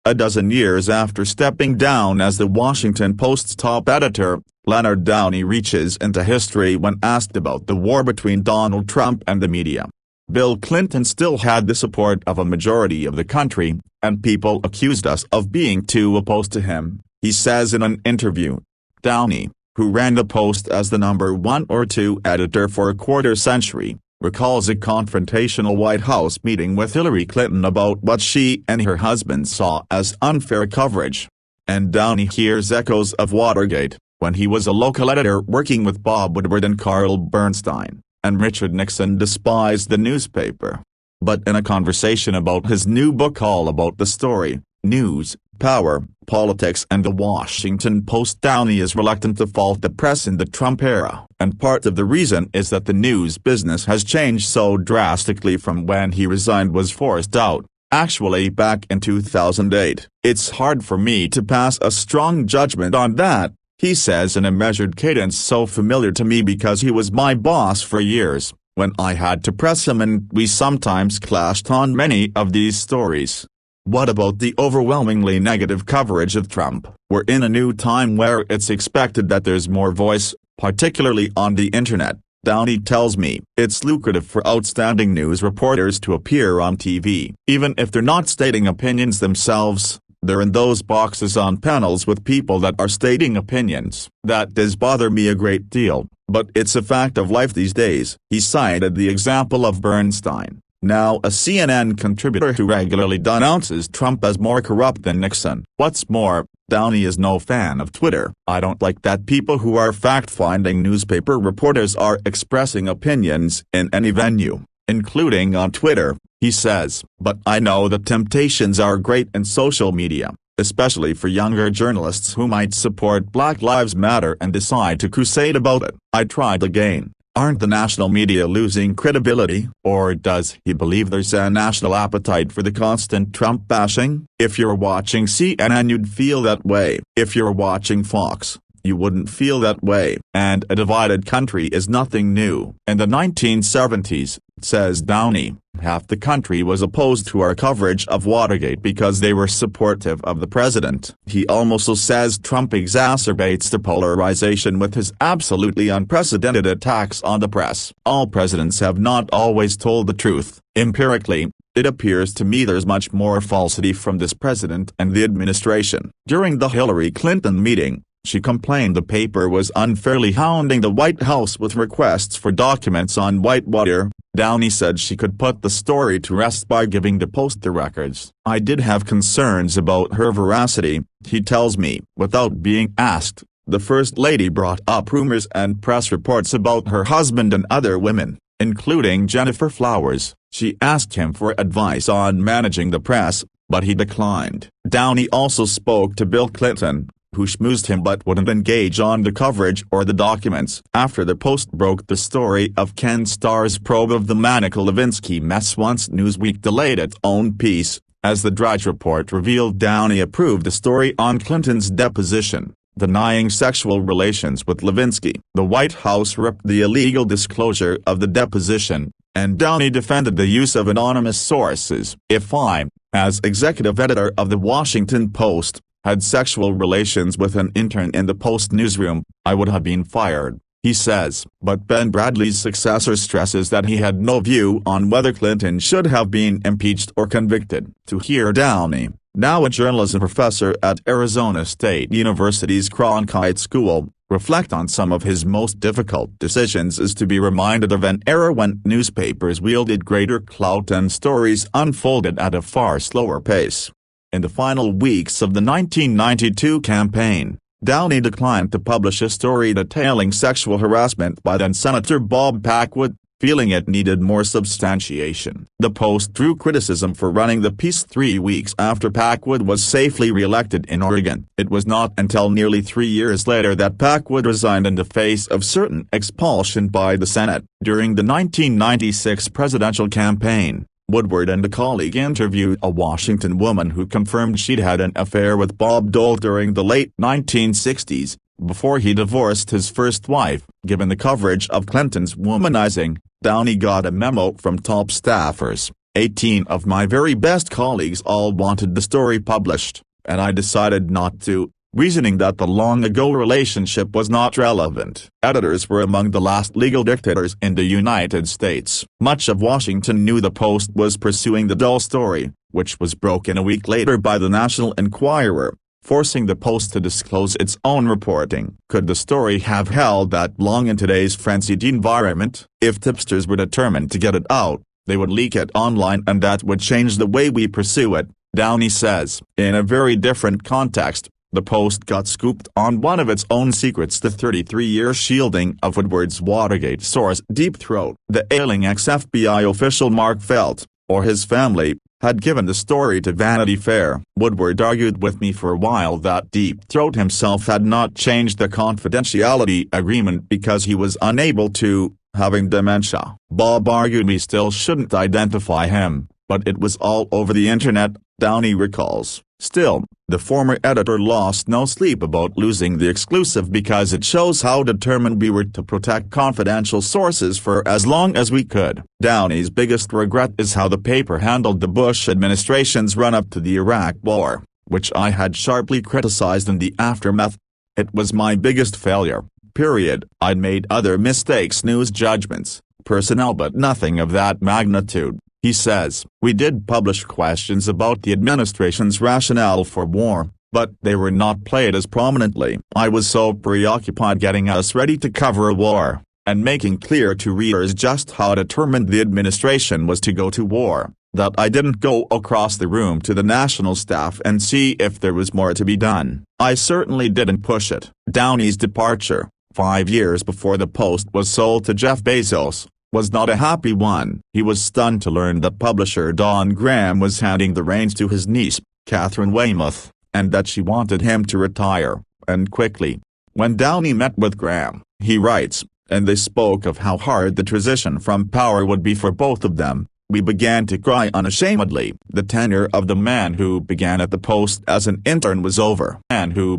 A dozen years after stepping down as the Washington Post's top editor, Leonard Downey reaches into history when asked about the war between Donald Trump and the media. Bill Clinton still had the support of a majority of the country, and people accused us of being too opposed to him, he says in an interview. Downey, who ran the Post as the number 1 or 2 editor for a quarter century, recalls a confrontational White House meeting with Hillary Clinton about what she and her husband saw as unfair coverage. And Downey hears echoes of Watergate, when he was a local editor working with Bob Woodward and Carl Bernstein, and Richard Nixon despised the newspaper. But in a conversation about his new book all about the story, news, power, politics and the Washington Post, Downey is reluctant to fault the press in the Trump era, and part of the reason is that the news business has changed so drastically from when he resigned was forced out, actually back in 2008. It's hard for me to pass a strong judgment on that, he says in a measured cadence so familiar to me because he was my boss for years, when I had to press him and we sometimes clashed on many of these stories. What about the overwhelmingly negative coverage of Trump? We're in a new time where it's expected that there's more voice, particularly on the internet, Downey tells me. It's lucrative for outstanding news reporters to appear on TV. Even if they're not stating opinions themselves, they're in those boxes on panels with people that are stating opinions. That does bother me a great deal, but it's a fact of life these days. He cited the example of Bernstein, now a CNN contributor who regularly denounces Trump as more corrupt than Nixon. What's more, Downey is no fan of Twitter. I don't like that people who are fact-finding newspaper reporters are expressing opinions in any venue, including on Twitter, he says. But I know the temptations are great in social media, especially for younger journalists who might support Black Lives Matter and decide to crusade about it. I tried again. Aren't the national media losing credibility? Or does he believe there's a national appetite for the constant Trump bashing? If you're watching CNN you'd feel that way. If you're watching Fox, you wouldn't feel that way. And a divided country is nothing new. In the 1970s, says Downey, half the country was opposed to our coverage of Watergate because they were supportive of the president. He also says Trump exacerbates the polarization with his absolutely unprecedented attacks on the press. All presidents have not always told the truth. Empirically, it appears to me there's much more falsity from this president and the administration. During the Hillary Clinton meeting, she complained the paper was unfairly hounding the White House with requests for documents on Whitewater. Downey said she could put the story to rest by giving the Post the records. I did have concerns about her veracity, he tells me. Without being asked, the First Lady brought up rumors and press reports about her husband and other women, including Jennifer Flowers. She asked him for advice on managing the press, but he declined. Downey also spoke to Bill Clinton, who schmoozed him but wouldn't engage on the coverage or the documents. After the Post broke the story of Ken Starr's probe of the Monica-Lewinsky mess once Newsweek delayed its own piece, as the Drudge Report revealed, Downey approved a story on Clinton's deposition, denying sexual relations with Lewinsky. The White House ripped the illegal disclosure of the deposition, and Downey defended the use of anonymous sources. If I, as executive editor of the Washington Post, had sexual relations with an intern in the Post newsroom, I would have been fired, he says. But Ben Bradley's successor stresses that he had no view on whether Clinton should have been impeached or convicted. To hear Downey, now a journalism professor at Arizona State University's Cronkite School, reflect on some of his most difficult decisions is to be reminded of an era when newspapers wielded greater clout and stories unfolded at a far slower pace. In the final weeks of the 1992 campaign, Downey declined to publish a story detailing sexual harassment by then-Senator Bob Packwood, feeling it needed more substantiation. The Post drew criticism for running the piece 3 weeks after Packwood was safely re-elected in Oregon. It was not until nearly 3 years later that Packwood resigned in the face of certain expulsion by the Senate. During the 1996 presidential campaign, Woodward and a colleague interviewed a Washington woman who confirmed she'd had an affair with Bob Dole during the late 1960s, before he divorced his first wife. Given the coverage of Clinton's womanizing, Downey got a memo from top staffers, 18 of my very best colleagues all wanted the story published, and I decided not to, reasoning that the long-ago relationship was not relevant. Editors were among the last legal dictators in the United States. Much of Washington knew the Post was pursuing the dull story, which was broken a week later by the National Enquirer, forcing the Post to disclose its own reporting. Could the story have held that long in today's frenzied environment? If tipsters were determined to get it out, they would leak it online, and that would change the way we pursue it, Downey says. In a very different context, the Post got scooped on one of its own secrets: the 33-year shielding of Woodward's Watergate source Deep Throat. The ailing ex-FBI official Mark Felt, or his family, had given the story to Vanity Fair. Woodward argued with me for a while that Deep Throat himself had not changed the confidentiality agreement because he was unable to, having dementia. Bob argued we still shouldn't identify him, but it was all over the internet, Downey recalls. Still, the former editor lost no sleep about losing the exclusive because it shows how determined we were to protect confidential sources for as long as we could. Downey's biggest regret is how the paper handled the Bush administration's run-up to the Iraq War, which I had sharply criticized in the aftermath. It was my biggest failure, period. I'd made other mistakes, news judgments, personnel, but nothing of that magnitude, he says. We did publish questions about the administration's rationale for war, but they were not played as prominently. I was so preoccupied getting us ready to cover a war, and making clear to readers just how determined the administration was to go to war, that I didn't go across the room to the national staff and see if there was more to be done. I certainly didn't push it. Downey's departure, 5 years before the Post was sold to Jeff Bezos, was not a happy one. He was stunned to learn that publisher Don Graham was handing the reins to his niece, Catherine Weymouth, and that she wanted him to retire, and quickly. When Downey met with Graham, he writes, and they spoke of how hard the transition from power would be for both of them, we began to cry unashamedly. The tenure of the man who began at the Post as an intern was over, and who